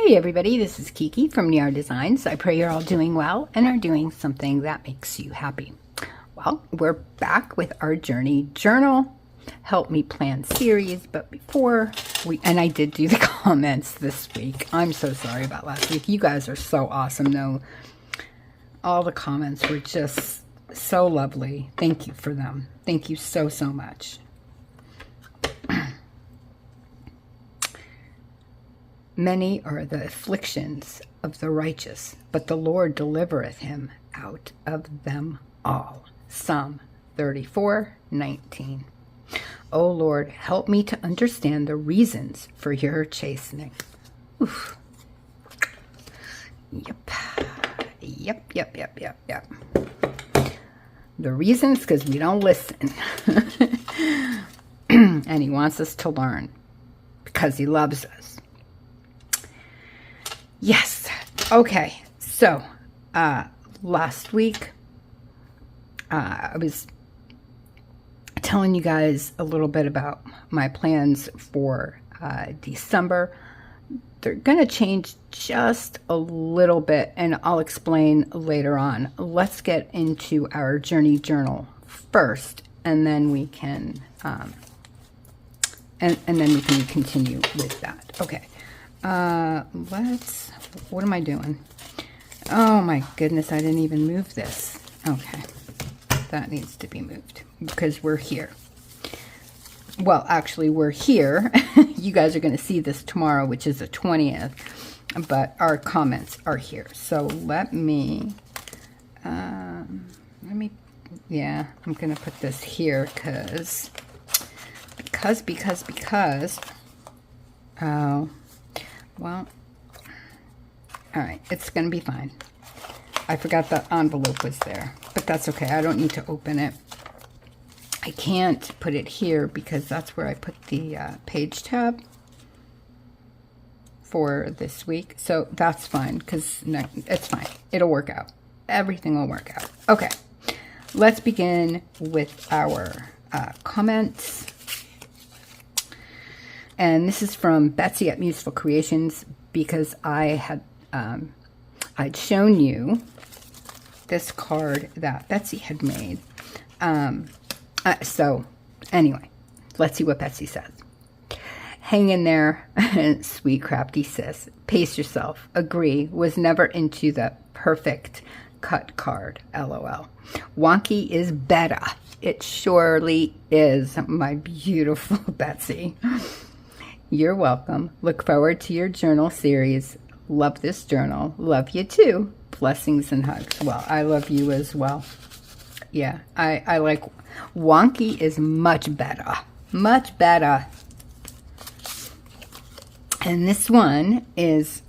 Hey everybody, this is Kiki from Niar Designs. I pray you're all doing well and are doing something that makes you happy. Well, we're back with our Journey Journal Help Me Plan series, but before and I did do the comments this week. I'm so sorry about last week. You guys are so awesome though. All the comments were just so lovely. Thank you for them. Thank you so much. Many are the afflictions of the righteous, but the Lord delivereth him out of them all. Psalm 34:19. O Lord, help me to understand the reasons for your chastening. Oof. Yep. The reasons, because we don't listen. And he wants us to learn because he loves us. Yes. Okay. So, last week, I was telling you guys a little bit about my plans for December. They're going to change just a little bit, and I'll explain later on. Let's get into our Journey Journal first, and then we can, and then we can continue with that. Okay. What am I doing? Oh my goodness, I didn't even move this. Okay, that needs to be moved because we're here. Well, actually, we're here. You guys are going to see this tomorrow, which is the 20th, but our comments are here. So let me, yeah, I'm going to put this here because, oh, well, all right, it's going to be fine. I forgot the envelope was there, but that's okay. I don't need to open it. I can't put it here because that's where I put the page tab for this week. So that's fine because it's fine. It'll work out. Everything will work out. Okay, let's begin with our comments. And this is from Betsy at Museful Creations because I had I'd shown you this card that Betsy had made. So anyway, let's see what Betsy says. Hang in there, sweet crafty sis. Pace yourself. Agree. Was never into the perfect cut card. LOL. Wonky is better. It surely is, my beautiful Betsy. You're welcome. Look forward to your journal series. Love this journal. Love you too. Blessings and hugs. Well, I love you as well. Yeah, I like wonky is much better. Much better. And this one is,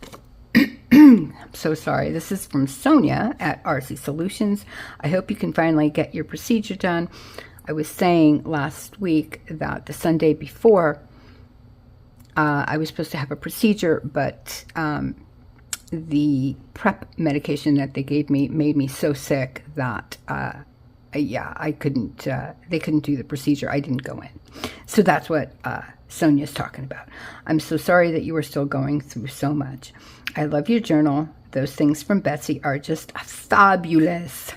I'm so sorry. This is from Sonya at RC Solutions. I hope you can finally get your procedure done. I was saying last week that the Sunday before, I was supposed to have a procedure, but the prep medication that they gave me made me so sick that, yeah, I couldn't, they couldn't do the procedure. I didn't go in. So that's what Sonia's talking about. I'm so sorry that you are still going through so much. I love your journal. Those things from Betsy are just fabulous.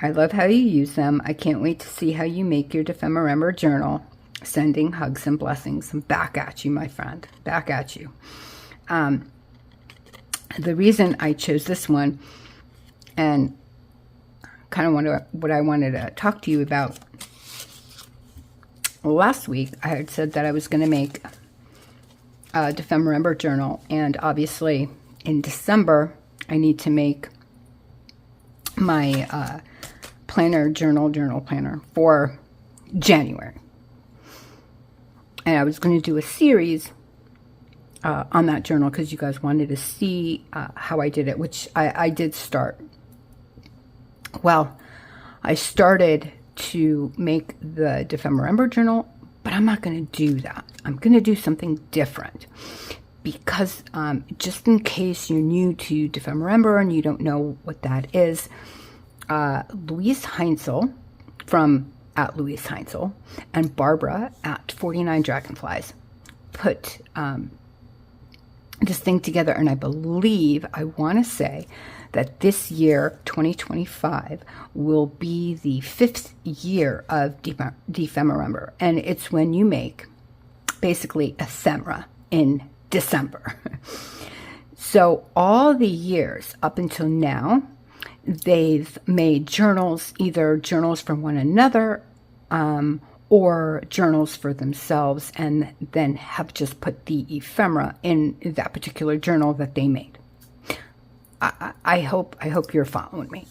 I love how you use them. I can't wait to see how you make your Defemorember journal. Sending hugs and blessings. Back at you, my friend. Back at you. The reason I chose this one, and kind of what I wanted to talk to you about, last week I had said that I was going to make a Defemorember journal, and obviously in December I need to make my journal planner for January. And I was going to do a series on that journal because you guys wanted to see how I did it, which I did start. Well, I started to make the Defemorember journal, but I'm not going to do that. I'm going to do something different because just in case you're new to Defemorember and you don't know what that is, Luise Heinzel from at Luise Heinzel and Barbara at 49 Dragonflies put this thing together, and I believe, I want to say that this year, 2025, will be the 5th year of Defemorember, and it's when you make basically ephemera in December. So all the years up until now, they've made journals, either journals for one another, or journals for themselves, and then have just put the ephemera in that particular journal that they made. I hope you're following me.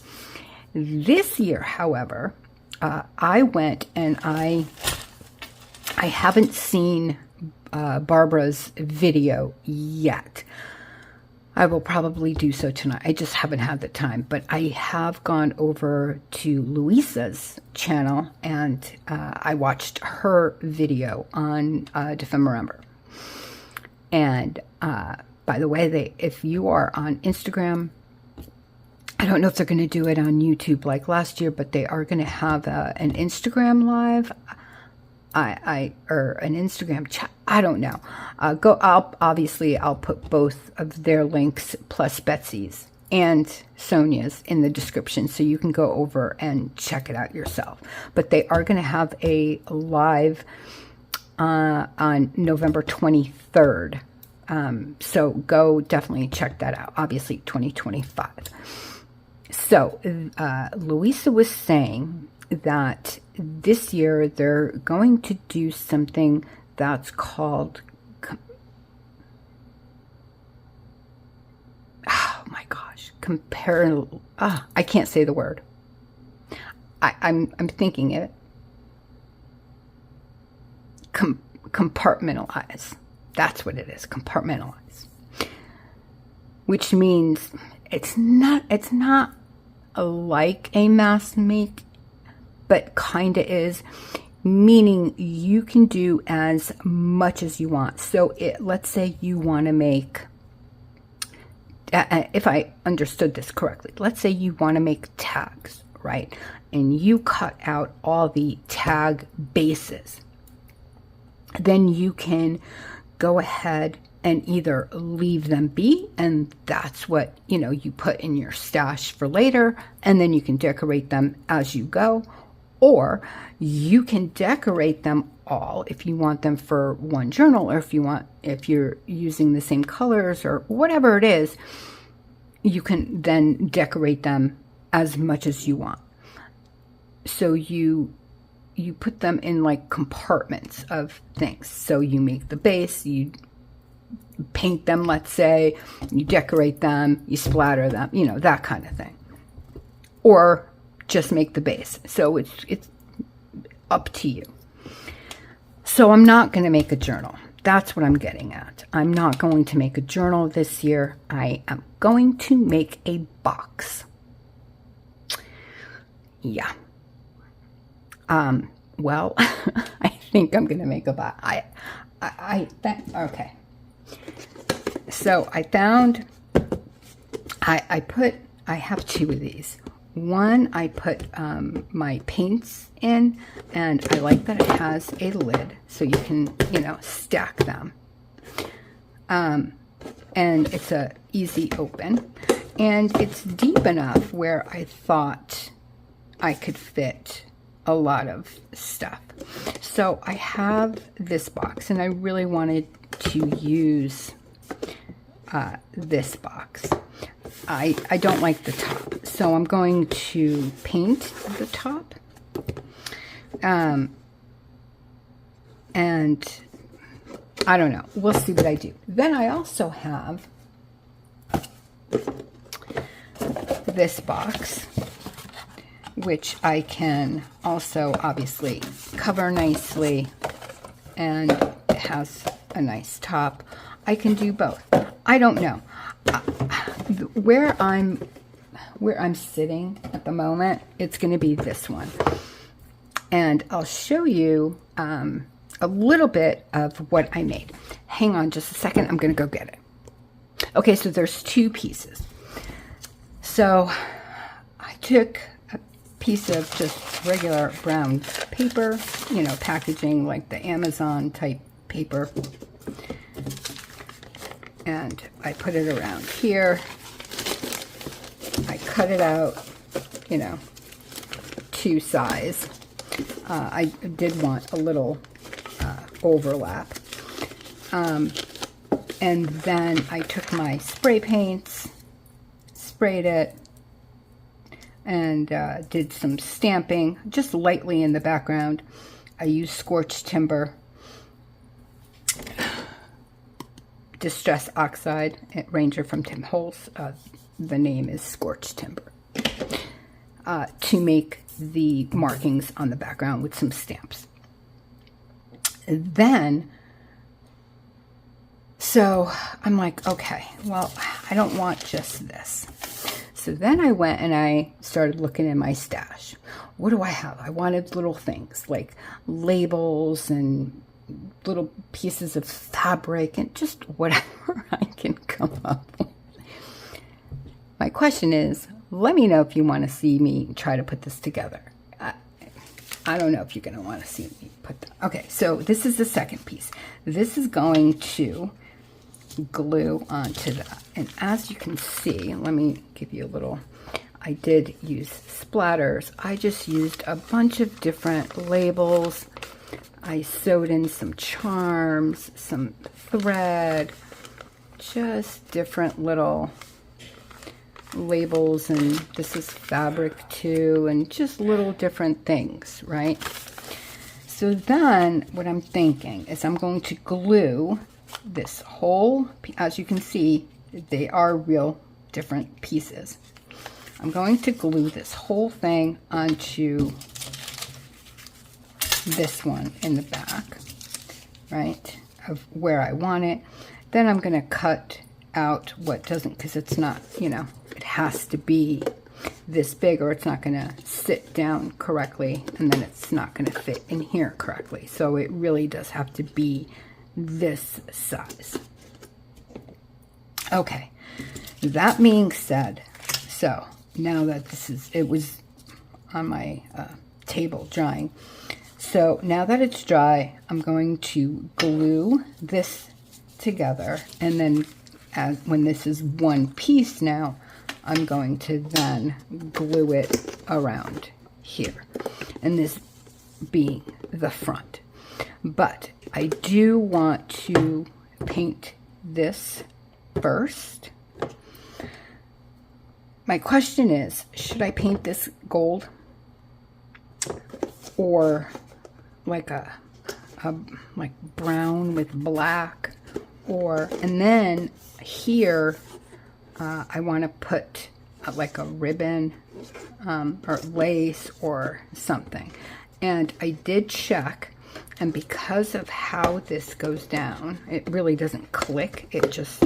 This year, however, I went and I haven't seen Barbara's video yet. I will probably do so tonight. I just haven't had the time, but I have gone over to Luise's channel, and I watched her video on Defemorember. And by the way, if you are on Instagram, I don't know if they're going to do it on YouTube like last year, but they are going to have an Instagram live. Or an Instagram chat. I don't know. I'll put both of their links plus Betsy's and Sonya's in the description, so you can go over and check it out yourself. But they are going to have a live on November 23rd. So go definitely check that out. Obviously 2025. So Luise was saying that this year they're going to do something that's called, oh my gosh, I can't say the word. I'm thinking it. Compartmentalize. That's what it is. Compartmentalize. Which means it's not like a mask make, but kind of is, meaning you can do as much as you want. So let's say you want to make, if I understood this correctly, let's say you want to make tags, right? And you cut out all the tag bases. Then you can go ahead and either leave them be, and that's what, you put in your stash for later, and then you can decorate them as you go. Or you can decorate them all if you want them for one journal, or if you're using the same colors or whatever it is, you can then decorate them as much as you want. So you put them in like compartments of things. So you make the base, you paint them, let's say, you decorate them, you splatter them, that kind of thing. Or just make the base. So it's up to you. So I'm not going to make a journal. That's what I'm getting at. I'm not going to make a journal this year. I am going to make a box. Yeah. Well, I think I'm going to make a box. Okay. So I found, I have two of these. One, I put my paints in, and I like that it has a lid so you can, stack them. And it's a easy open, and it's deep enough where I thought I could fit a lot of stuff. So I have this box, and I really wanted to use this box. I don't like the top, so I'm going to paint the top. And I don't know. We'll see what I do. Then I also have this box, which I can also obviously cover nicely, and it has a nice top. I can do both. I don't know. Where I'm sitting at the moment, it's going to be this one. And I'll show you a little bit of what I made. Hang on just a second. I'm going to go get it. Okay, so there's two pieces. So I took a piece of just regular brown paper, packaging like the Amazon type paper. and I put it around here. I cut it out, you know, to size. I did want a little overlap. And then I took my spray paints, sprayed it, and did some stamping, just lightly in the background. I used scorched timber, Distress Oxide at Ranger from Tim Holtz. The name is Scorched Timber. To make the markings on the background with some stamps. Then, so I'm like, okay, well, I don't want just this. So then I went and I started looking in my stash. What do I have? I wanted little things like labels and little pieces of fabric and just whatever I can come up with. My question is, let me know if you want to see me try to put this together. I don't know if you're going to want to see me put that. Okay, so this is the second piece. This is going to glue onto that. And as you can see, let me give you a little, I did use splatters. I just used a bunch of different labels. I sewed in some charms, some thread, just different little labels, and this is fabric too, and just little different things, right? So then what I'm thinking is I'm going to glue this whole, as you can see, they are real different pieces. I'm going to glue this whole thing onto this one in the back, right, of where I want it. Then I'm going to cut out what doesn't, because it's not, you know, it has to be this big or it's not going to sit down correctly, and then it's not going to fit in here correctly. So it really does have to be this size. Okay, that being said, so now that this is, it was on my table drying. So now that it's dry, I'm going to glue this together, and then when this is one piece now, I'm going to then glue it around here, and this being the front. But I do want to paint this first. My question is, should I paint this gold or like a like brown with black, or, and then here I want to put like a ribbon or lace or something. And I did check, and because of how this goes down, it really doesn't click. It just,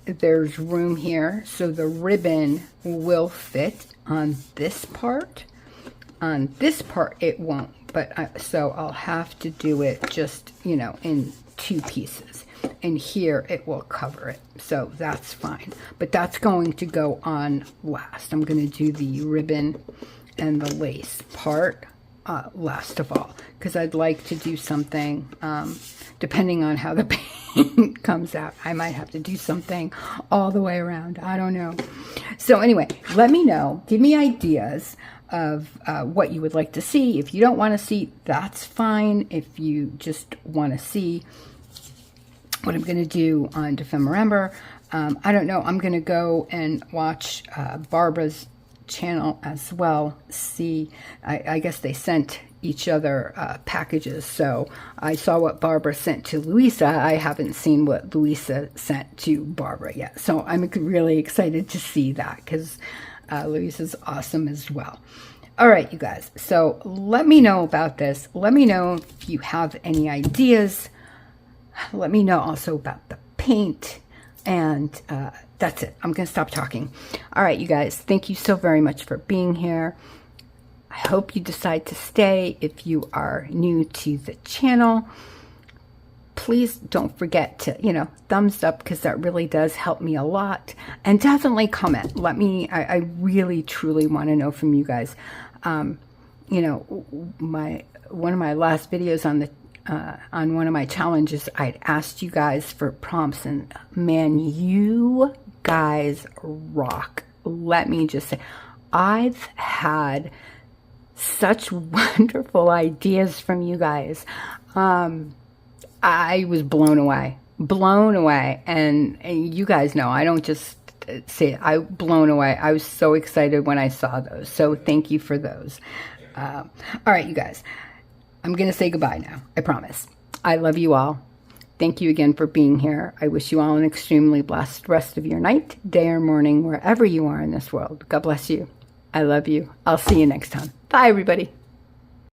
there's room here, so the ribbon will fit on this part. On this part it won't, but so I'll have to do it just, you know, in two pieces, and here it will cover it, so that's fine. But that's going to go on last. I'm going to do the ribbon and the lace part last of all, because I'd like to do something, depending on how the paint comes out, I might have to do something all the way around. I don't know. So anyway, let me know, give me ideas of what you would like to see. If you don't want to see, that's fine. If you just want to see what I'm going to do on Defemember, I don't know. I'm going to go and watch Barbara's channel as well. See, I guess they sent each other packages, so I saw what Barbara sent to Luise. I haven't seen what Luise sent to Barbara yet, so I'm really excited to see that, because Luise is awesome as well. All right, you guys, so let me know about this. Let me know if you have any ideas. Let me know also about the paint, and that's it. I'm going to stop talking. All right, you guys, thank you so very much for being here. I hope you decide to stay. If you are new to the channel, please don't forget to, you know, thumbs up, because that really does help me a lot. And definitely comment. Let me, I really, truly want to know from you guys. You know, one of my last videos on the on one of my challenges, I'd asked you guys for prompts, and man, you guys rock. Let me just say, I've had such wonderful ideas from you guys. I was blown away, and you guys know I don't just say it, I blown away. I was so excited when I saw those, so thank you for those. All right, you guys, I'm gonna say goodbye now, I promise. I love you all. Thank you again for being here. I wish you all an extremely blessed rest of your night, day, or morning, wherever you are in this world. God bless you. I love you. I'll see you next time. Bye, everybody.